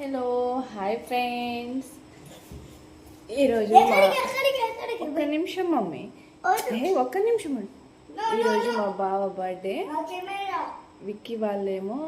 Hello hi friends. ఈరోజు ఒక్క నిమిషం మమ్మీ, ఒక్క నిమిషం. ఈరోజు మా బావ బర్త్డే. విక్కీ వాళ్ళేమో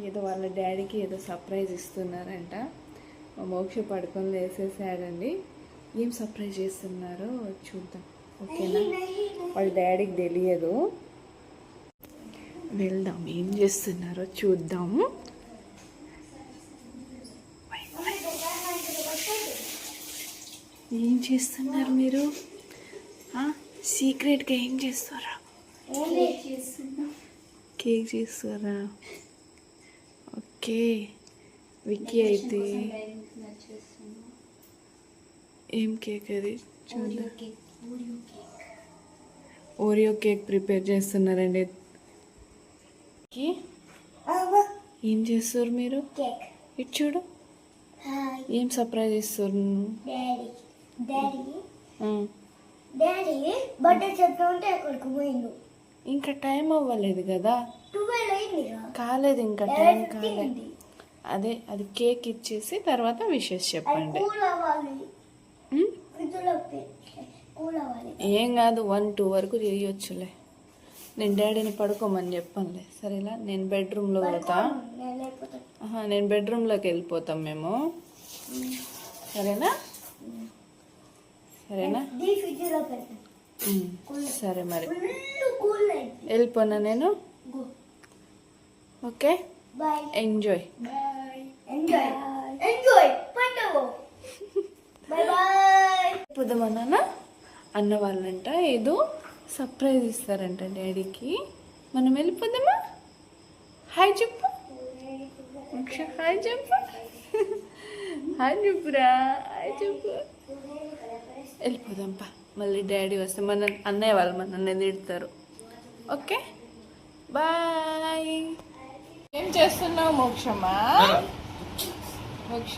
ఏదో వాళ్ళ డాడీకి ఏదో సర్ప్రైజ్ ఇస్తున్నారంట. మా మోక్ష పడుకొని లేసేసాడండి. ఏం సర్ప్రైజ్ చేస్తున్నారో చూద్దాం, ఓకేనా? వాళ్ళ డాడీకి తెలియదు. వెళ్దాం, ఏం చేస్తున్నారో చూద్దాము. ఏం చేస్తున్నారు మీరు? సీక్రెట్గా ఏం చేస్తారా? కేక్ చేస్తారా? ఓకే. విక్కీ అయితే ఏం కేక్ అది? చూద్దాం. ఓరియో కేక్ ప్రిపేర్ చేస్తున్నారండి. ఏం చేస్తారు మీరు? ఇటు చూడు, ఏం సర్ప్రైజ్ ఇస్తారు? డాడీ బర్త్డే చెప్తుంటే అక్కడికి పోయిండు. ఇంకా టైం అవ్వలేదు కదా, 12 అయింది. కాలేదు, ఇంకా టైం కాలేదు. అదే అది కేక్ ఇచ్చేసి తర్వాత విషెస్ చెప్పండి. ఏం కాదు, 1-2 వరకు చేయొచ్చులే. నేను డాడీని పడుకోమని చెప్పనులే, సరేలా? నేను బెడ్రూమ్లో వెళ్తా. నేను బెడ్రూమ్లోకి వెళ్ళిపోతాం మేము, సరేనా? సరేనా? సరే మరి వెళ్ళిపోనా నేను. Okay, enjoy. పోదామన్నా అన్న వాళ్ళంట ఏదో సర్ప్రైజ్ ఇస్తారంట డాడీకి. మనం వెళ్ళిపోదామా? హాయ్ చెప్పు, హాయ్ చెప్పు, హాయ్ చెప్పురా, హాయ్ చెప్పు. వెళ్ళిపోదాంపా, మళ్ళీ డాడీ వస్తే మన అన్నయ్య వాళ్ళు మనల్ని తిడతారు. Okay, bye. ఏం చేస్తున్నావు మోక్షమ్మా? మోక్ష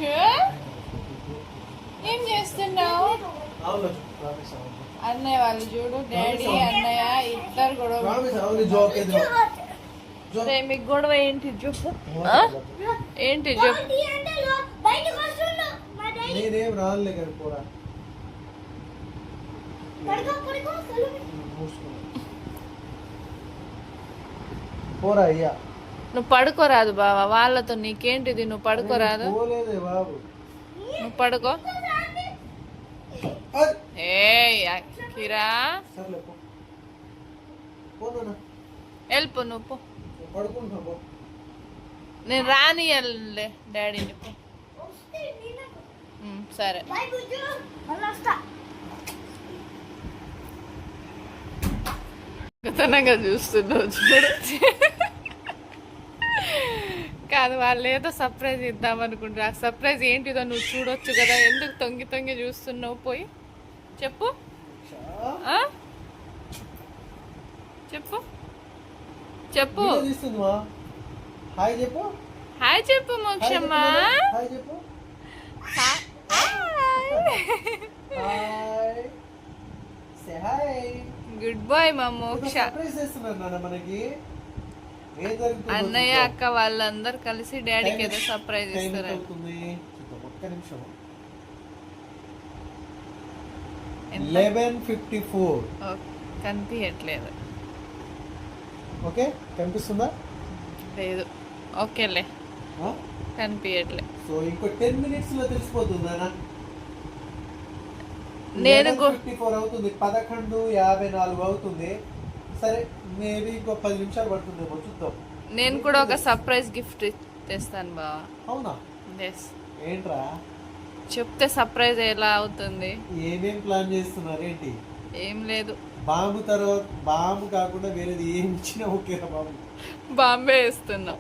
ఏం చేస్తున్నావు? అన్నయ్య వాళ్ళు చూడు, డాడీ అన్నయ్య ఇద్దరు గొడవ. మీకు గొడవ ఏంటి చెప్పు? ఏంటి చెప్పు? నువ్వు పడుకోరాదు బావా, వాళ్ళతో నీకేంటిది? నువ్వు పడుకోరాదు, నువ్వు పడుకో. ఏ కిరా, వెళ్ళిపో నువ్వు పో. నేను రానియలే డాడీని పో. సరే, గతనంగా చూస్తున్నావు చూడు. కాదు, వాళ్ళు ఏదో సర్ప్రైజ్ ఇద్దాం అనుకుంటారు. ఆ సర్ప్రైజ్ ఏంటిదో నువ్వు చూడొచ్చు కదా, ఎందుకు తొంగి తొంగి చూస్తున్నావు? పోయి చెప్పు, చెప్పు చెప్పు, హాయ్ చెప్పు మోక్షమ్మా. గుడ్ బాయ్ మా మోక్ష. అన్నయ్య అక్క వాళ్ళందరూ కలిసి డాడీకి ఏదో సర్ప్రైజ్ ఇస్తారు. కనిపించట్లేదు. ఓకే, కనిపిస్తుందా? లేదు. ఓకేలే, కనిపించట్లే. సో ఇంకో 10 minutes లో తెలిసిపోతుందా? నేను 54 అవుతుంది, 11:54 అవుతుంది. సరే, మేబీ ఇంకో 10 నిమిషాలు పడుతుందేమో, చూద్దాం. నేను కూడా ఒక సర్ప్రైజ్ గిఫ్ట్ తెస్తాను బావా. అవునా? ఏంట్రా చెప్తే సర్ప్రైజ్ ఎలా అవుతుంది? ఏమేం ప్లాన్ చేస్తున్నారు ఏంటి? ఏం లేదు, బాంబు తర్వాత బాంబు కాకుండా వేరేది ఏం ఇచ్చినా ఓకేనా? బాంబే వేస్తున్నాం.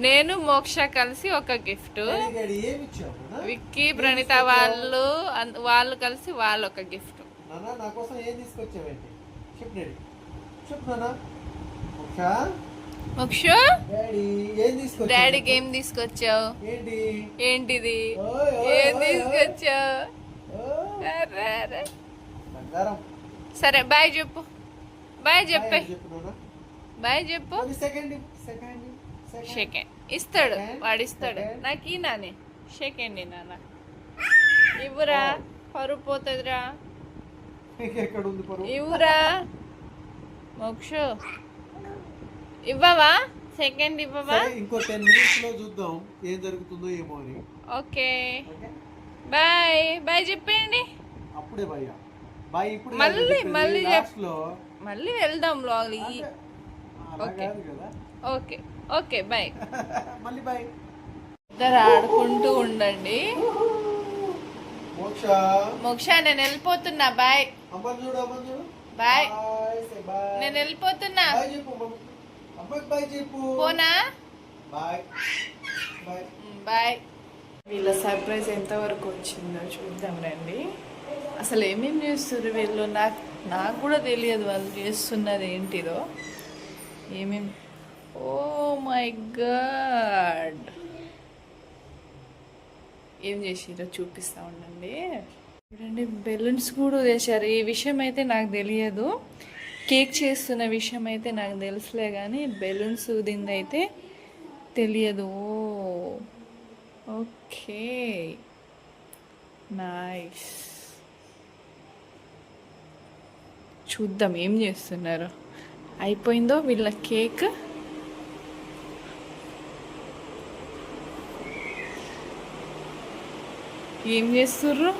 నేను మోక్ష కలిసి ఒక గిఫ్ట్, విక్కీ ప్రణీత వాళ్ళు కలిసి వాళ్ళు ఒక గిఫ్ట్. నా కోసం ఏం తీసుకొచ్చావేంటి? చెప్పు చెప్పు నాన్న. మోక్ష, డాడీకి ఏం తీసుకొచ్చావు? ఏంటిది? ఏం తీసుకొచ్చావు? సరే బాయ్ చెప్పు, బాయ్ చెప్పే, బాయ్ చెప్పు. సెకండ్ ఇస్తాడు, Second, వాడు ఇస్తాడు. second. నాకు ఈ నాని షేకండి నాన్న, ఇవ్వురా, పరుపు పోతుందిరా, ఎక్కడ ఉంది పరువు? ఇవ్వురా మోక్షు, ఇవ్వవా? సెకండ్ ఇవ్వవా? సరే, ఇంకో 10 minutes లో చూద్దాం ఏం జరుగుతుందో ఏమో అని. ఓకే ఓకే బాయ్ బాయ్ చెప్పండి. అప్పుడే భయ్యా బాయ్. ఇప్పుడు మళ్ళీ లాస్ట్ లో మళ్ళీ వెళ్దాం బ్లాగ్. అంటే అలా ఓకే. కాదు కదా. Okay okay bye. మళ్ళీ బాయ్. ఇద్దరు ఆడుకుంటూ ఉండండి. మోక్ష మోక్ష నేను వెళ్ళిపోతున్నా, బాయ్ అమ్మని చూడు, అమ్మని చూడు. బాయ్. say bye. నేను వెళ్ళిపోతున్నా, బాయ్ చెప్పు అమ్మకి, బాయ్ చెప్పు. పోనా? Bye bye. బాయ్. వీళ్ళ సర్ప్రైజ్ ఎంతవరకు వచ్చిందో చూద్దాం రండి. అసలు ఏమేమి చేస్తున్నారు వీళ్ళు, నాకు కూడా తెలియదు వాళ్ళు చేస్తున్నది ఏంటిదో. ఏమేమి, ఓ మై గాడ్, ఏం చేసిరో చూపిస్తా ఉండండి. చూడండి బెలూన్స్ కూడా చేశారు. ఈ విషయం అయితే నాకు తెలియదు, కేక్ చేస్తున్న విషయం అయితే నాకు తెలుసులే, కానీ బెలూన్స్ ఊదింది అయితే తెలియదు. Okay nice. చూద్దాం ఏం చేస్తున్నారు. అయిపోయిందో వీళ్ళ కేక్. ఏం చేస్తుర్రు?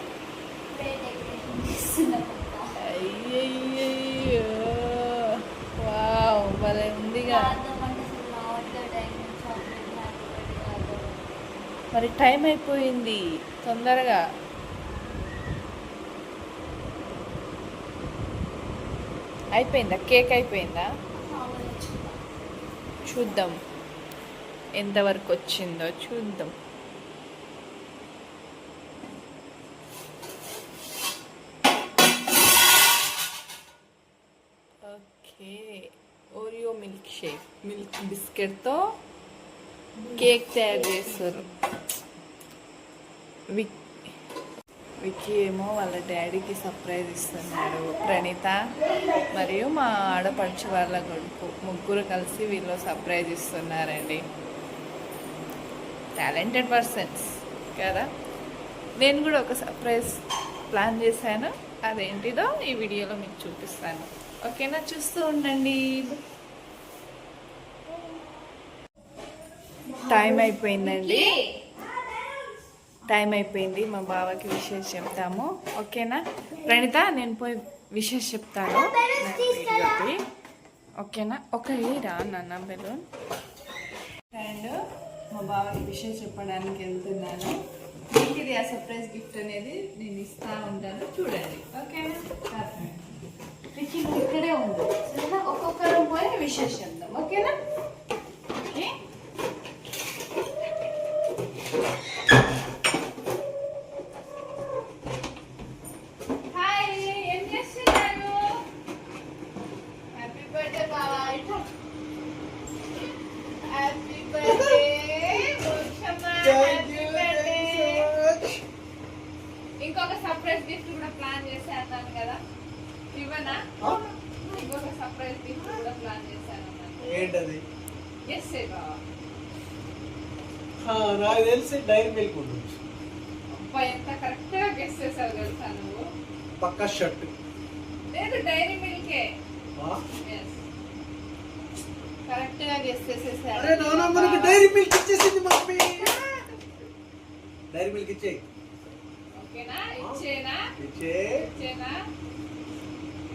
అయ్యయ్యో, వావ్ భలే ఉందిగా. మరి టైం అయిపోయింది, తొందరగా. అయిపోయిందా కేక్? అయిపోయిందా? చూద్దాం ఎంతవరకు వచ్చిందో చూద్దాం. Okay, Oreo milk shake, milk బిస్కెట్తో కేక్ తయారు చేస్తారు. విక్కీ ఏమో వాళ్ళ డాడీకి సర్ప్రైజ్ ఇస్తున్నాడు. ప్రణీత మరియు మా ఆడపడుచు వాళ్ళ కొడుకు ముగ్గురు కలిసి వీళ్ళు సర్ప్రైజ్ ఇస్తున్నారండి. టాలెంటెడ్ పర్సన్స్ కదా. నేను కూడా ఒక సర్ప్రైజ్ ప్లాన్ చేశాను, అదేంటిదో ఈ వీడియోలో మీకు చూపిస్తాను. ఓకేనా, చూస్తూ ఉండండి. టైం అయిపోయిందండి, టైం అయిపోయింది. మా బావకి విషయం చెప్తాము. ఓకేనా ప్రణీత, నేను పోయి విషయం చెప్తాను వీడియోకి. ఓకేనా, రా నాన్న బెలూన్. అండ్ మా బావకి విషయం చెప్పడానికి వెళ్తున్నాను. మీకు ఇది ఆ సర్ప్రైజ్ గిఫ్ట్ అనేది నేను ఇస్తా ఉంటాను, చూడండి. ఓకేనా, నువ్వు ఇక్కడే ఉంది, ఒక్కొక్కరు పోయి విషయం చెప్తాం. ఓకేనా, ఓకే. ఇంకొక సర్ప్రైజ్ గిఫ్ట్ కూడా ప్లాన్ చేశాను కదా, ఇవ్వనా? ఇంకొక సర్ప్రైజ్ గిఫ్ట్ కూడా ప్లాన్ చేశాను. ఏంటది? ఎస్ బావా, నాకు తెలిసి డైరీ మిల్క్ ఉంటుంది. అబ్బా ఎంత కరెక్ట్ గా గెస్ చేసావు తెలుసా నువ్వు. పక్కా షర్ట్ లేదు, డైరీ మిల్కే. కరెక్ట్ గా గెస్ చేసేసారు. అరే నాన్న, మనకి డైరీ మిల్క్ ఇచ్చేసింది మమ్మీ. డైరీ మిల్క్ ఇచ్చే. ఓకేనా, ఇచ్చేనా? ఇచ్చేనా?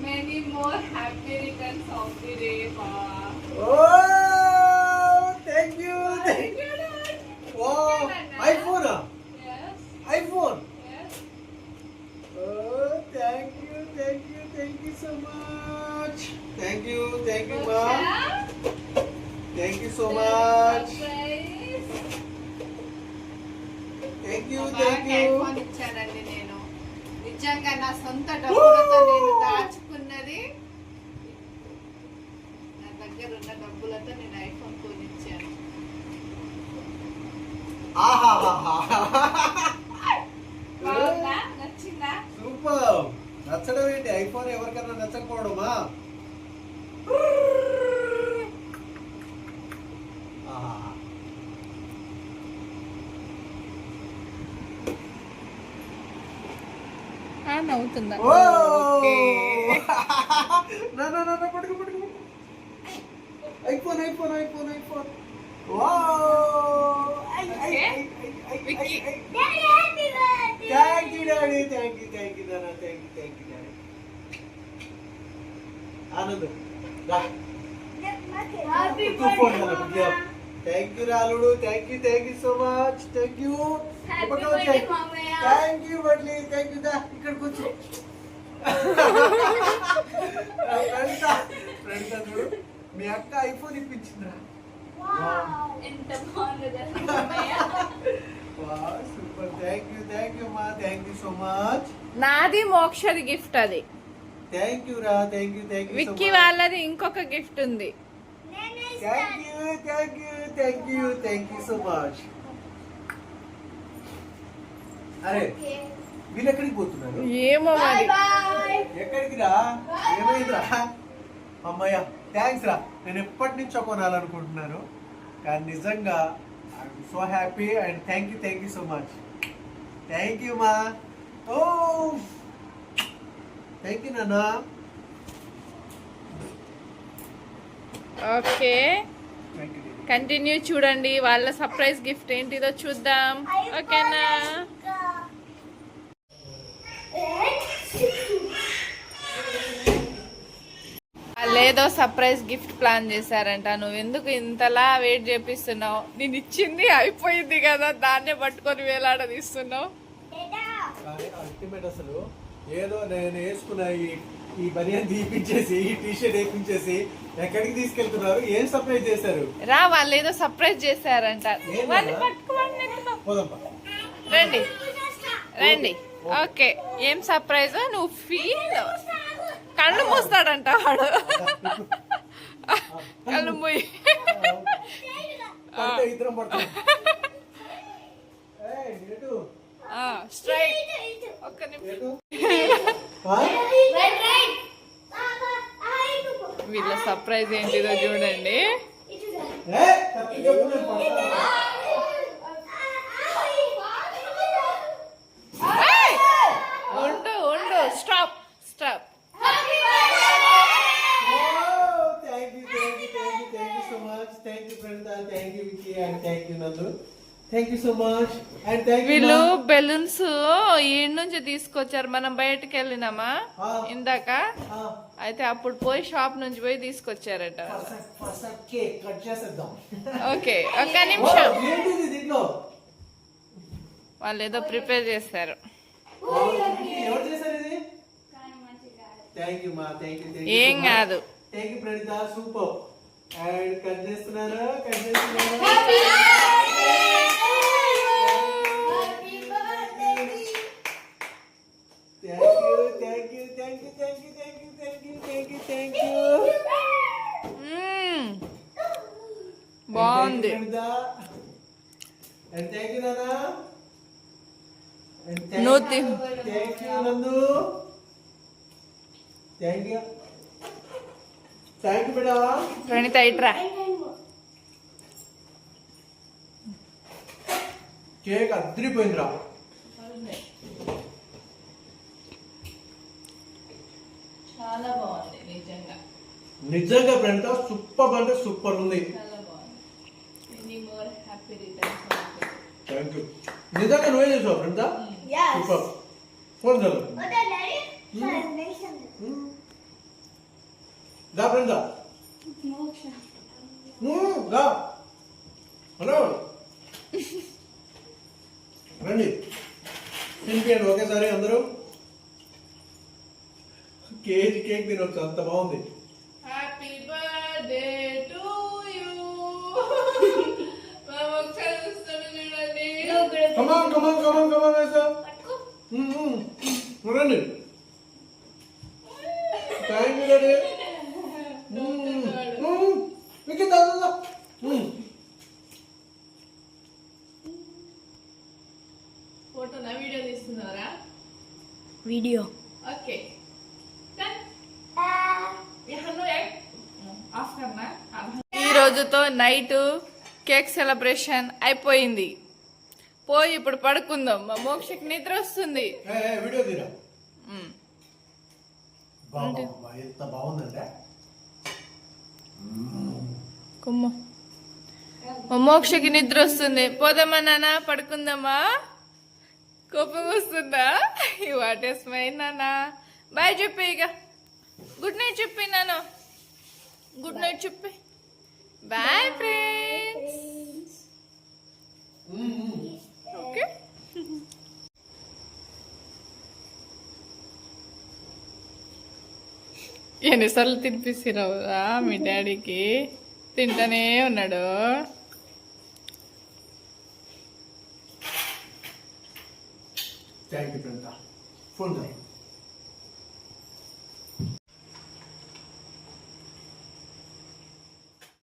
Many more happy returns of the day బావా. Oh thank you. Oh iPhone. IPhone. Oh thank you so much. Thank you మా. Thank you so much. Thank you. IPhone ఇచ్చానండి నేను. నిజంగా నా సొంత డబ్బులతో నేను దాచుకున్నది, నా దగ్గర ఉన్న డబ్బులతో నేను ఐఫోన్ కొనిచ్చాను. బాగుందా? నచ్చిందా? సూపర్. నచ్చడం ఏంటి, ఐఫోన్ ఎవరికైనా నచ్చకపోవడమా? నవ్వుతుందా ఓ ఓకే నా నా నా పట్టుకో పట్టుకో iPhone iPhone iPhone iPhone wow Vicky daddy happy birthday thank you daddy thank you నాన్న థ్యాంక్ యూ డాడీ ఆనంద్ రా హ్యాపీ టూ ఫోన్ కదా థ్యాంక్ యూ రాలుడు thank you so much thank you thank you బట్లీ థ్యాంక్ యూ దా ఇక్కడ కూర్చో friends చూడు మీ అక్క ఐఫోన్ ఇప్పించిందిరా ఎంత బాగుంది సూపర్ థ్యాంక్ యూ మా థ్యాంక్ యూ సో మచ్ నాది మోక్షది గిఫ్ట్ అది థ్యాంక్ యూ రా థ్యాంక్ యూ విక్కీ వాళ్ళది ఇంకొక గిఫ్ట్ ఉంది థ్యాంక్ యూ సో మచ్ అరే వీళ్ళు ఎక్కడికి పోతున్నారు ఏమో మరి ఎక్కడికి రా ఏమైందిరా అమ్మయ్య థ్యాంక్స్ రా నేను ఎప్పటి నుంచో కొనాలనుకుంటున్నాను కానీ నిజంగా I'm so happy and thank you so much thank you మా ఓ థ్యాంక్ యూ నాన్న ఓకే థ్యాంక్ యూ కంటిన్యూ చూడండి వాళ్ళ సర్ప్రైజ్ గిఫ్ట్ ఏంటిదో చూద్దాం ఓకేనా వాళ్ళేదో సర్ప్రైజ్ గిఫ్ట్ ప్లాన్ చేశారంట నువ్వు ఎందుకు ఇంతలా వెయిట్ చేపిస్తున్నావు నేను ఇచ్చింది అయిపోయింది కదా దాన్నే పట్టుకొని వేలాడదీస్తున్నావు కానీ అల్టిమేట్ అసలు ఏదో నేను వేసుకున్న ఈ బనియన్ తీపించేసి ఈ టీషర్ట్ వేపించేసి ఎక్కడికి తీసుకెళ్తున్నారు ఏం సర్ప్రైజ్ చేశారు రా వాళ్ళు ఏదో సర్ప్రైజ్ చేశారంట ఏంటన్నా? వాళ్ళని పట్టుకోవాలి నెట్టుకో. పోదాంపా రండి రండి ఓకే ఏం సర్ప్రైజ్ నువ్వు ఫీల్ కళ్ళు మూస్తాడంట వాడు కళ్ళు మూయి పడితే ఇద్దరం పడతాం ఏయ్, ఎటు? స్ట్రైట్ ఒక్క నిమిషం ఎటు? ఆ? వీళ్ళ సర్ప్రైజ్ ఏంటిదో చూడండి ఏయ్, తప్పిపోతే నేను పడతాను. ఏయ్! ఉండు ఉండు stop stop Thank you so much. Thank you, Brenda. Thank you, Vicky, and thank you, Nandu. Thank you so much. And thank you, వీళ్ళు Ma. బెలూన్స్ ఈ నుంచి తీసుకొచ్చారు మనం బయటకు వెళ్ళినామా ఇందాక Ah, అయితే అప్పుడు పోయి షాప్ నుంచి పోయి తీసుకొచ్చారట first cake cut చేసేద్దాం. ఓకే ఒక్క నిమిషం Oh, ఏంటిది దీంట్లో? వాళ్ళు ఏదో ప్రిపేర్ చేశారు Oh, Vicky, ఎవరు చేశారు ఇది? Thank you, Ma. Thank you so ఏం much. కాదు Thank you, Brenda. Super. And cut చేస్తున్నారు. Thank you. మ్మ్. బాగుంది And thank you, Nana. And thank No you. thing. Thank you, Nandu. Thank you. Thank you, beta. Praneetha ఇట్రా cake అద్రిపోయిందిరా. చాలా బాగుంది నిజంగా నిజంగా friend super అంటే సూపర్ ఉంది. చాలా బాగుంది any more happy returns thank you. నిజంగా నువ్వే చేసావు ఫ్రెండ్ సూపర్. ఫోన్ చల్లు దా ఫ్రెండ్ దా. హలో రండి తినిపియండి ఒకేసారి అందరూ. కేజీ కేక్ తినొచ్చు అంత బాగుంది. హ్యాపీ బర్త్డే టు యూ మనం ఒకసారి చూస్తాను చూడండి కమాన్ వేసా. రండి. Thank you daddy. మీకు దా. ఫోటోనా వీడియో తీస్తున్నారా వీడియో ఓకే ఈ రోజుతో నైట్ కేక్ సెలబ్రేషన్ అయిపోయింది పోయి ఇప్పుడు పడుకుందాం మా మోక్షకి నిద్ర వస్తుంది వీడియో తీరా. బాబా ఎంత బాగుందంటే కొమ్మ మా మోక్షకి నిద్ర వస్తుంది. పోదామా నాన్న, పడుకుందామా? కోపం వస్తుందా? వాట్ ఇస్ మై నాన్న. బాయ్ చెప్పి, ఇక గుడ్ నైట్ చెప్పి నాన్న. గుడ్ నైట్ చెప్పి. Bye friends. ఓకే. ఎన్నిసార్లు తినిపిస్తున్నావురా మీ డాడీకి? తింటానే ఉన్నాడు. Thank you Priyanka. ఫోన్